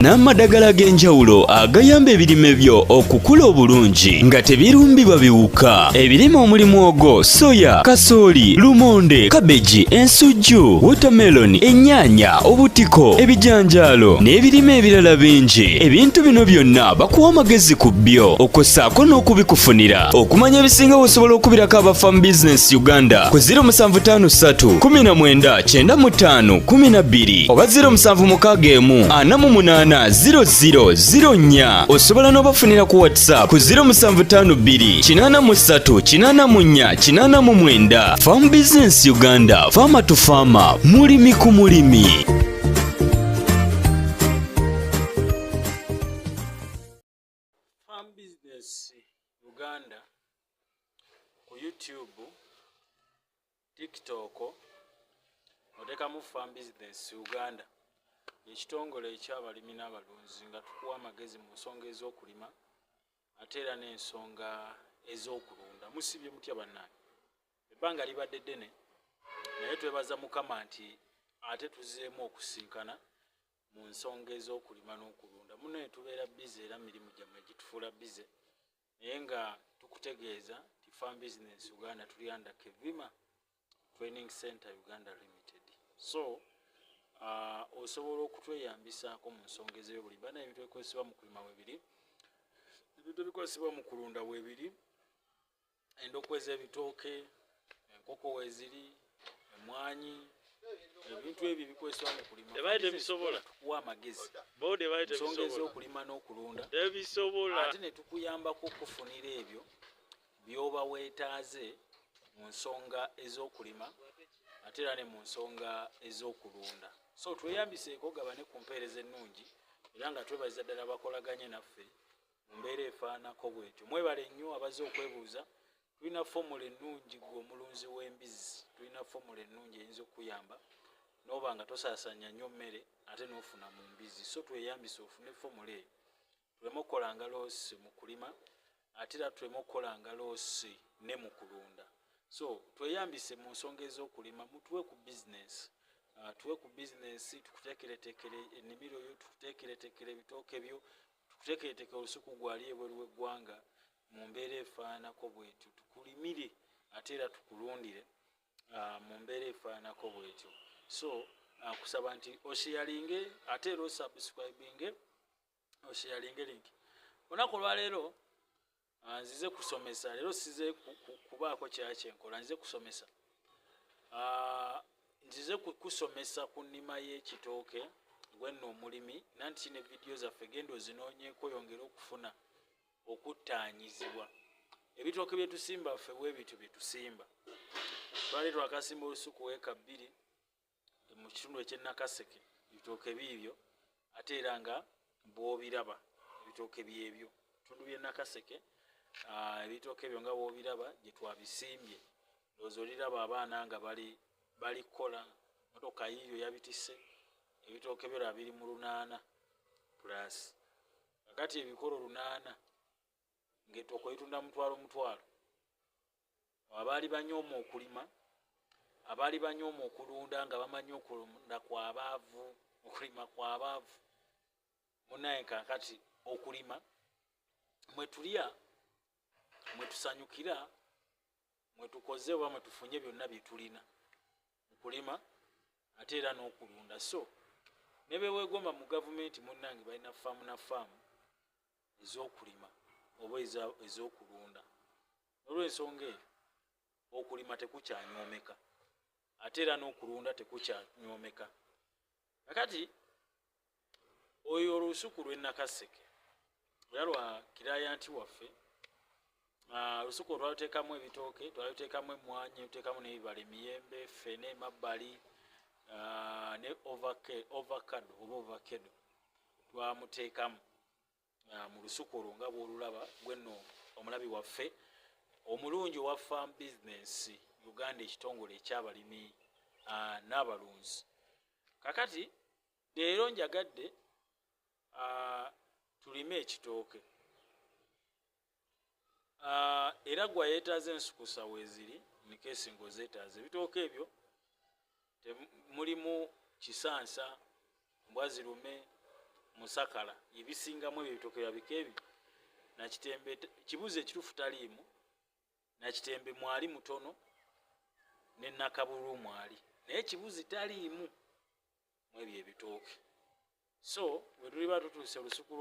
n'amadagala ag'enjawulo agayamba ebirime byo okukula obulungi nga tebirumbibwa biwuka. Ebirime omulimu ogwo soya, kasooli, lumonde, kabeji, ensujju, watermelon, ennyaanya, obutiko, ebijanjaalo n'ebirime ebirala bingi. Ebintu bino byonna bakuwa amagezi ku byo okossaako n'okubikufunira. Okumanya ebisinga osobola okubirako aba Farm Business Uganda ku 0753 19 95 12 oba 0761 48 0004. Osobola n'obafunira ku WhatsApp ku 0752 83 84 89. Farm Business Uganda, farmer to farmer, mulimi ku mulimi. Farm Business Uganda ku YouTube, TikTok, otekamu Farm Business Uganda. Ekitongole eky'abalimi n'abalunzi nga tukuwa amagezi mu nsonga ez'okulima ate era n'ensonga ez'okulunda. Musibye mutya bannange? Ebbanga libadde ddene naye twebaza Mukama nti ate tuzzeemu okusinkana mu nsonga ez'okulima n'okulunda. Muno tubeera bize era mirimu gyammwe gitufuula bize, naye nga tukutegeeza ti Farm Business Uganda tuli under Kevima Training Center Uganda Limited. So osobola okutweyambisaako mu nsonga ez'ebyokulima. Bana ebintu ebikozesebwa mu kulima weebiri, ebintu ebikozesebwa mu kulunda weebiri, endokwe z'ebitooke, enkoko weeziri, emmwanyi, ebintu ebyo bikozesebwa mu kulima. Tebaite bisobola tukuwa amagezi bode baite ensonga bisobola ez'okulima n'okulunda, tebisobola ate ne tukuyambako okufunira ebyo by'oba weetaaze mu nsonga ez'okulima ate era ne mu nsonga ez'okulunda. So tweyambiseeko gabane ku mpeereza ennungi era nga twebaza ddala bakolaganye naffe mu mbeera efaanako bwetyo. Mwebale nnyo abaze okwebuuza. Tulina fomula ennungi gwe omulunzi w'embizi, tulina fomula ennungi eyinza okuyamba n'oba nga tosaasanya nnyo mmere ate n'ofuna mu mbizi. So tweyambise ofune fomula eyo, tuleme okukolanga loosi mu kulima ate era tuleme okukolanga loosi ne mu kulunda. So tweyambise mu nsonga ez'okulima, mutuwe ku bizinesi, tuwe ku bizinesi, tukuteekereteekere ennimiro yo, tukuteekereteekere ebitooke byo, tukuteekereteekere olusuku gwali ebweru w'eggwanga mu mbeera efaanako bwetyo, tukulimire ate era tukulundire mu mbeera efaanako bwetyo. So kusaba nti osharinge ate era osubscribinge, osharinge link. Olunaku olwaleero nzize kusomesa, leero size kubaako kyala kyenkola, nzize kusomesa. Nzize kusomesa ku nnima y'ekitooke gwenno omulimi, nanti ne vidiyo zaffe genda ozinoonyeeko yongere okufuna okuttaanyizibwa. Ebitooke bye tusimba ffe bwe bityo bye tusimba. Twali twakasimba olusuku weeka 2 mu kitundu eky'Nakaseke, ebitooke biibyo ate era nga bw'obiraba ebitooke byebyo bitundu by'e Nakaseke. Ebitooke ebyo nga bw'obiraba gye twabisimbye, ndowooza oliraba abaana nga balikola, motoka yiyo yabitisse, ebitooke byo laba biri mu 8 plus. Kakati ebikolo 8 ng'ettooke litunda mutwalo. Abaali banyooma okulima, abaali banyooma okulunda nga bamanyi okulunda kw'abaavu, okulima kw'abaavu. Munnaye kakati okulima mwe tulya, mwe tusanyukira, mwe tukoze oba mwe tufunye byonna bye tulina mu kulima ate era n'okulunda. So ne beweegomba mu gavumenti munnange balina faamu na faamu ez'okulima oba ez'okulunda. Olw'ensonga eyo okulima tekukyanyoomeka ate era n'okulunda tekukyanyoomeka. Kakati oyo olusuku lw'e Nakaseke era lwa kirayanti waffe, olusuku twaluteekamu ebitooke, twaluteekamu emmwanyi, tuteekamu n'ebibala, emiyembe, ffene, mabbali ne ovacado oba ovacado twamuteekamu mu lusuku olwo nga bw'olulaba gwenno omulabi waffe omulungi owa Farm Business Uganda, ekitongole eky'abalimi n'abalunzi. Kakati leero njagadde tulime ekitooke. Era gwa yeetaaze ensukusa weeziri nikesi ng'ozeetaaze. Ebitooke ebyo mulimu kisansa, mbwazirume, musakala ebisingamu ebyo ebitooke byabika ebyo. Nakitembe kibuze ekituufu taliimu, Nakitembe mwali mutono ne Nakabulu mwali, naye kibuzi taliimu mu ebyo ebitooke. So bwe tuliba tutuuse olusuku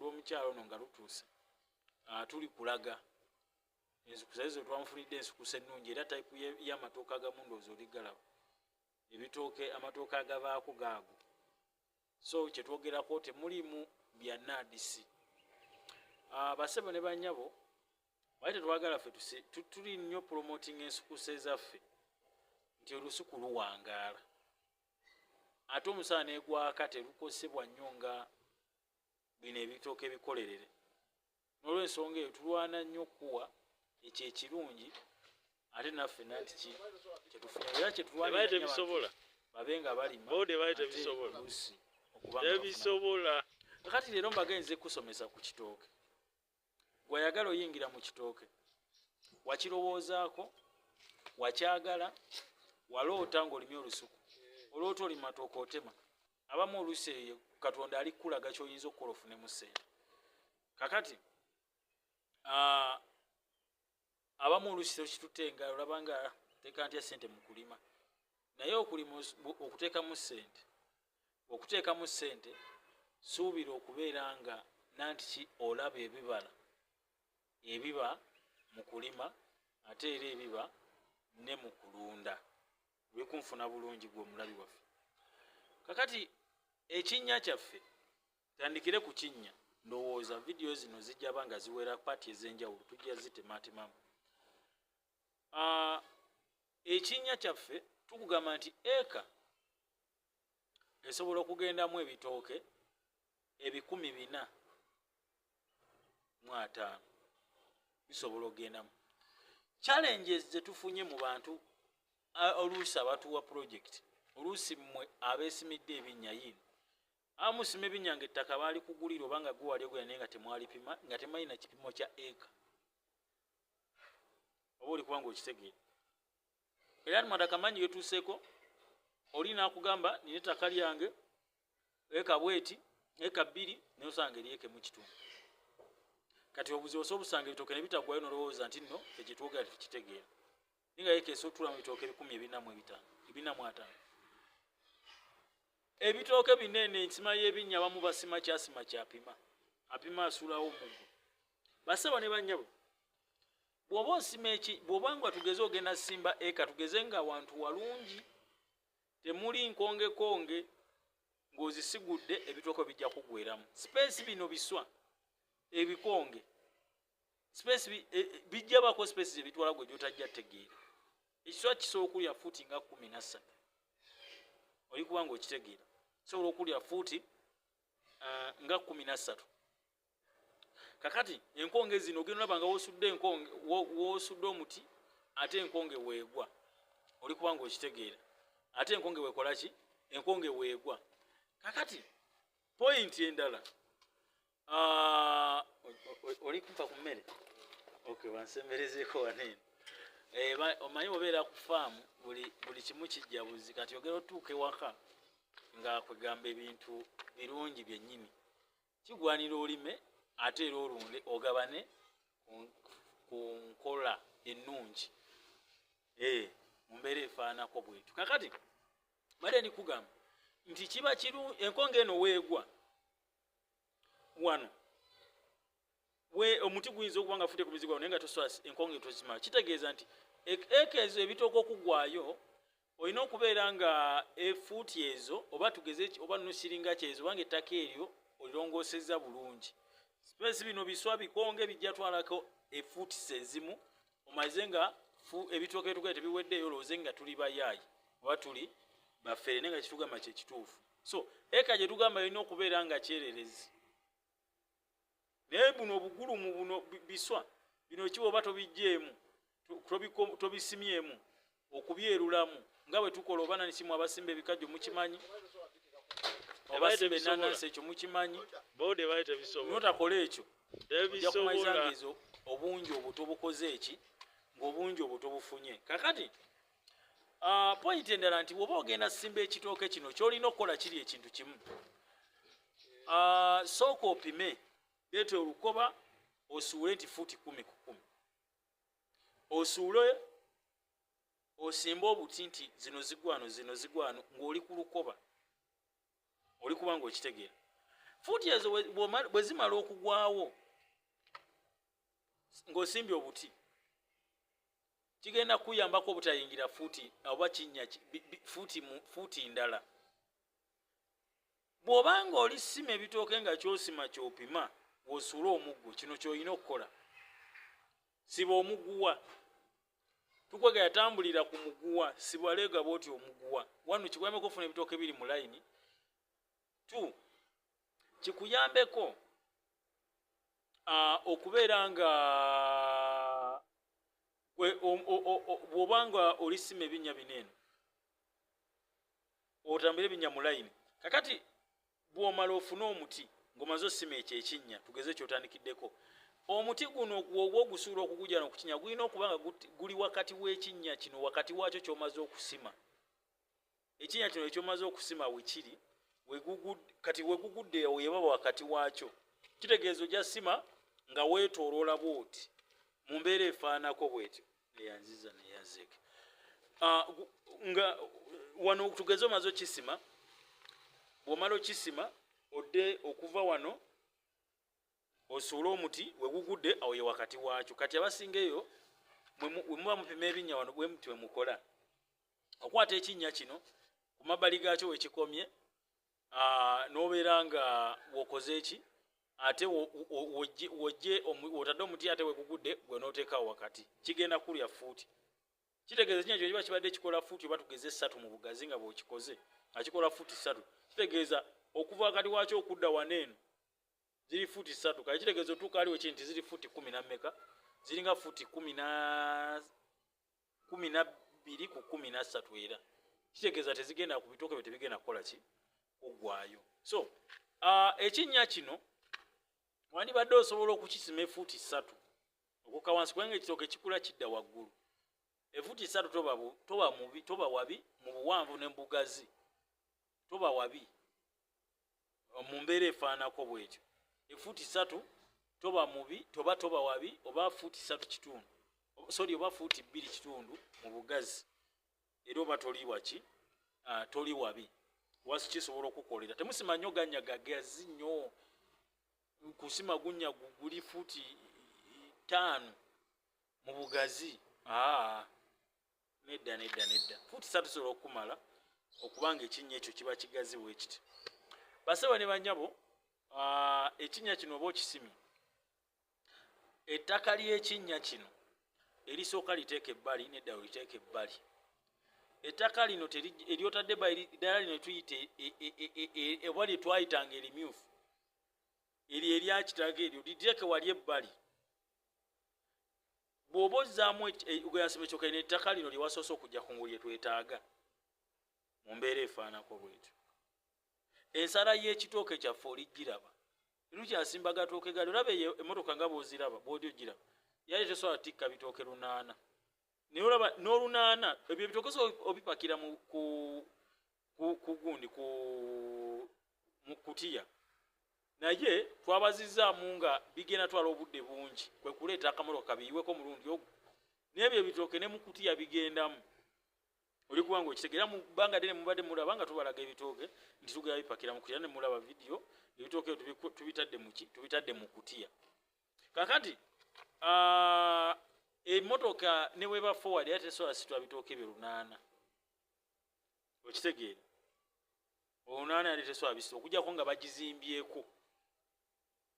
lw'omukyalo ono nga lutuuse, tuli kulaga enzikusa ezo twamufunidde enzikusa ennungi era tayipu y'amatooke agamu ndowooza oli galaba, amatooke agabaako gaago. So kyetwogerako temulimu bya NADC. Basebo ne bannyabo bali tetwagala ffe tuli nnyo promoting ensikusa ezaffe nti olusuku luwangaala, ate omusana negwaka terukosebwa nnyo nga bino ebitooke ebikolerere. N'olwensonga eyo tulwana nnyo okuwa ekyo ekirungi, ate naffe nanti kyetufuna era kyetulwanira bisobola babe nga balima bode bayita bisobola. Kakati leero mbagenze kusomesa ku kitooke. Gwayagala oyingira mu kitooke, wakirowoozaako, wakyagala, waloota ng'olimye olusuku, oloota oli matooke otema. Abamu oluusi eyo Katonda ali kulaga ky'oyinza okukola ofunemu ssente. Kakati abamu oluusi tokitutenga, olaba nga teeka ntya ssente mu kulima, naye okulima okuteekamu ssente suubira okubeera nga nanti olaba ebibala ebiba mu kulima ate era ebiba ne mu kulunda. Bikunfuna bulungi gwe omulabi waffe. Kakati ekinnya kyaffe, tandikire ku kinnya, ndowooza vidiyo zino zijja banga ziwera paati ez'enjawulo, tujja zitematemamu. Ekinnya kyaffe tukugamba nti eka esobola okugendamu ebitooke 450 bisobola okugendamu. Challenges zetufunye mu bantu oluusi abatuwa project, oluusi mmwe abeesimidde ebinnya yino amusima ebinnya ng'ettaka baali kugulira oba nga gwali ogula naye nga temwalipima, nga temalina kipimo kya eka, oba oli kubanga okitegeera. Era amataka mangi getuuseeko, oli n'akugamba nina ettaka lyange eka bweti, eka 2 naye osanga eryeke mu kitundu. Kati obuzibu osobola obusanga ebitooke ne bitagwayo n'olowooza nti nno ekitwogera tukitegeera. Ninga yekeesa otula mu bitooke 450. Ebitooke binene ensima y'ebinnya abamu basima kyasima kyapima, apima asulawo omuggo. Basaba ne bannyabo, bw'oba osima bw'oba nga tugeze ogenda simba eka, tugeze nga wantu walungi temuli nkongekonge ng'ozisigudde, ebitooke bijja kugweramu. Space bino biswa ebikonge, space bijja bako space ebitwala gwe gyotajja tegeera. Ekiswa kisobola okulya fuuti nga 13, oli kubanga okitegeera, kisobola okulya fuuti nga 13. Kakati enkonge zino ogenda olaba nga woosudde omuti ate enkonge weegwa, oli kubanga okitegeera, ate enkonge weekola ki? Enkonge weegwa. Kakati point endala, oli kumpa ku mmere? Okay, wansemberezeeko waneeno. Omanyi obeera ku faamu buli kimu kijja buzi, kati ogera otuuka ewaka nga kwegamba ebintu birungi byennyini, kigwanira olime ate era olunde ogabane ku nkola ennungi mu mbeera efaanako bwetu. Kakati bade ndikugamba nti kiba kirungi enkonge eno weegwa wano, omuti guyinza okuba nga afute ku mizigo naye nga tosobola enkonge tozimala. Kitegeeza nti eka ezo ebitooka okugwayo olina okubeera nga efuuti ezo oba tugeze oba nusiringa kyezo obanga ettaka eryo olirongoosezza bulungi. Space bino biswa bikonge bijja twalako efuuti ezimu, omaze nga ebitooke ebitugale tebiweddeyo, olowooze nga tuli bayaayi oba tuli baffere naye nga kitugamba kye kituufu. So eka gye tugamba olina okubeera nga kyererezi. Naye buno obugulumu buno biswa bino kiba oba tobijjeemu, tobisimyemu, okubyerulamu nga bwe tukola oba nanisimu abasimba ebikajjo mukimanyi, obasimba enanansi ekyo mukimanyi, bode bayita bisobola. Notakola ekyo ojja kumaliza ngezo obungi obuto bukoze eki ng'obungi obuto bufunye. Kakati point endala nti bw'oba ogenda simba ekitooke kino ky'olina okukola kiri ekintu kimu, sooka opime leeta olukoba osuule nti fuuti 10 ku 10 osuule osimba obuti nti zino zigwano ng'oli ku lukoba oli kuba ng'okitegeera fuuti ezo bwe zimala okugwawo ng'osimbye obuti kigenda kuyambako obutayingira fuuti oba kinnya fuuti ndala bw'obanga oli sima ebitooke nga kyosima kyopima w'osuula omuggo kino ky'olina okukola siba omuguwa tukwega yatambulira ku muguwa siba leega bw'oti omuguwa wano kikuyambeko okufuna ebitooke biri mu layini 2 kikuyambeko okubeera nga bw'obanga olisima ebinnya bineeno otambula ebinnya mu layini kakati bw'omala ofuna omuti ng'omaze osima ekyo ekinnya tugeze kyotandikiddeko omuti guno oba ogusuula okugujja n'okukinya gulina okuba nga guli wakati w'ekinnya kino wakati waakyo ky'omaze okusima ekinnya kino ekyomaze okusima wekiri kati wegugudde weyebaba wakati waakyo kitegeeza ojja sima nga weetooloola bw'oti mu mbeera efaanako bwetyo eyanziza neyazeeke nga wano tugeze omaze okisima bw'omala okisima odde okuva wano osuule omuti wegugudde awo ye wakati waakyo kati abasinga eyo bwe muba mupima ebinnya wano bwe muti wemukola okwata ekinnya kino ku mabbali gaakyo wekikomye n'obeera nga wokoze eki ate wojje otadde omuti ate wegugudde gwe n'oteekawo wakati kigenda kulya fuuti kitegeeza ekinnya kyo kiba kibadde kikola fuuti oba tugeze 3 mu bugazi nga bw'okikoze nga kikola fuuti 3 kitegeeza okuva wakati waakyo okudda waneeno ziri fuuti 3 kale kitegeeza otuuka aliwo kiri nti ziri fuuti 10 na mmeka ziringa fuuti 12 ku 13 era kitegeeza tezigenda ku bitooke bye tebigenda kukola ki ogwayo so ekinnya kino wandibadde osobola okukisima efuuti 3 okuka wansi kubanga ekitooke kikula kidda waggulu efuuti 3 toba wabi mu buwanvu ne mu bugazi toba wabi mu mbeera efaanako bwetyo efuuti 3 toba mubi toba wabi oba fuuti 3 kitundu oba fuuti 2 kitundu mu bugazi era oba toli waki toli wabi wasi kisobola okukolera temusima nnyo gannya gagazi nnyo kusima gunnya guli fuuti 5 mu bugazi nedda fuuti 3 sobola okumala okubanga ekinnya ekyo kiba kigazi bwekiti basaba ne bannyabo ekinnya kino oba okisimye ettaka ly'ekinnya kino erisooka liteeka ebbali nedda liteeka ebbali ettaka lino eryotadde ebbali ddala lino tuyite oba lye twayitanga erimyufu eryo eryakitaka eryo liteeke wali ebbali bw'oba ozzaamu gweyasima ekyoka lino ettaka lino lyewasoose okujja ku ngulu lye twetaaga mu mbeera efaanako bwetyo ensala y'ekitooke kyaffe oligiraba lukyasimba agatooke gali olaba emmotoka nga bw'oziraba bw'odi ogiraba yali tesobola tikka bitooke 8 naye olaba n'olunaana ebyo ebitooke obipakira mu kutiya naye twabazizzaamu nga bigenda twala obudde bungi kwe kuleeta akamotoka biyiweko mulundi ogwo n'ebyo ebitooke ne mu kutiya bigendamu oli kubanga okitegeera mu bbanga ddene mubadde mulaba nga tubalaga ebitooke nti tugenda bipakira mu kutiya ne mulaba vidiyo ebitooke tubitadde mu kutiya kakati emmotoka ne weba forward ate tesobola situla bitooke bye 8 okitegeera 8 yali tesobola bisitula okujjako nga bagizimbyeko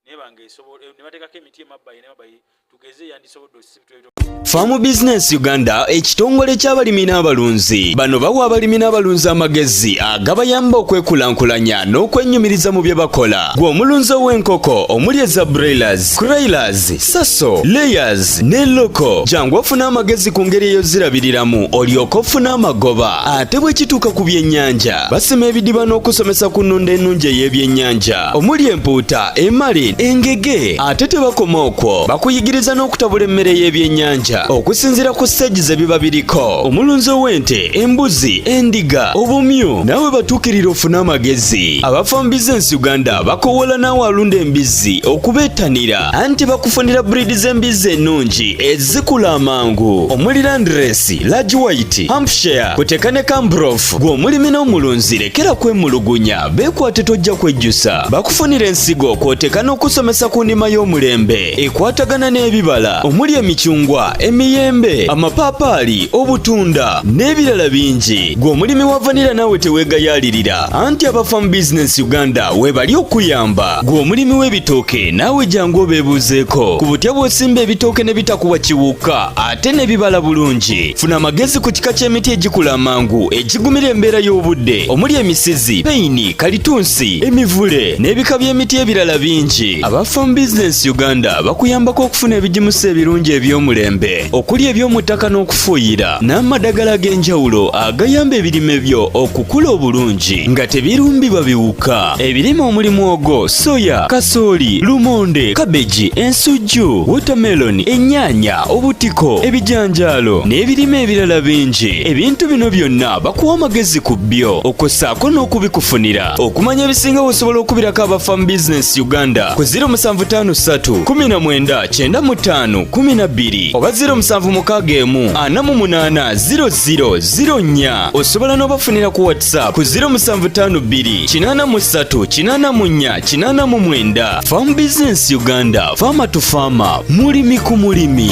naye banga esobola ne bateekako emiti emabbali tugeze yandisobodde osisibitwa Farm Business Uganda ekitongole ky'abalimi n'abalunzi bano bawa abalimi n'abalunzi amagezi agabayamba okwekulankulanya n'okwennyumiriza mu bye bakola gwe omulunzi w'enkoko omuli eza broilers, croilers, saso, layers ne loko jangu ofuna amagezi ku ngeri eyo zirabiriramu olyoke ofune amagoba ate bwe kituuka ku byennyanja basima ebidiba n'okusomesa ku nnunda ennungi ey'ebyennyanja omuli empuuta, emali, engege ate tebakoma okwo bakuyigiriza n'okutabula emmere y'ebyennyanja bbanga okusinziira ku stage ze biba biriko. Omulunzi ow'ente, embuzi, endiga, obumyu nawe batuukirira ofune amagezi. Abafa mu bizinensi Uganda bakowola naawe alunda embizzi okubeetanira anti bakufunira breed z'embizzi ennungi ezikula amangu omuli Landrace, Large White, Hampshire kuteeka ne Cambrough. Gwe omulimi n'omulunzi lekera kwemulugunya beekwate tojja kwejjusa. Bakufunira ensigo kw'oteeka n'okusomesa ku ndima y'omulembe ekwatagana n'ebibala omuli emicungwa, emiyembe, amapaapaali, obutunda n'ebirala bingi. Gwe omulimi wa vanilla naawe teweegayaalirira anti abafa mu bizinensi Uganda weebali okuyamba. Gwe omulimi w'ebitooke naawe jangu obeebuuzeeko ku butya bw'osimba ebitooke ne bitakuwa kiwuka ate ne bibala bulungi. Funa amagezi ku kika ky'emiti egikula amangu egigumira embeera y'obudde omuli emisizi, peyini, kalitunsi, emivule n'ebika by'emiti ebirala bingi. Abafa mu bizinensi Uganda bakuyambako okufuna ebigimusa ebirungi eby'omulembe okuli eby'omuttaka n'okufuuyira n'amadagala ag'enjawulo agayamba ebirime byo okukula obulungi nga tebirumbibwa biwuka. Ebirime omuli muwogo, soya, kasooli, lumonde, kabeji, ensujju, watermelon, ennyaanya, obutiko, ebijanjaalo n'ebirime ebirala bingi. Ebintu bino byonna bakuwa amagezi ku byo okossaako n'okubikufunira. Okumanya ebisinga osobola okubirako abafa mu bizinensi Uganda ku 0753 19 95 12 oba 0761 48 0004. Osobola n'obafunira ku WhatsApp ku 0752 83 84 89. Farm Business Uganda, Farmer to Farmer, mulimi ku mulimi.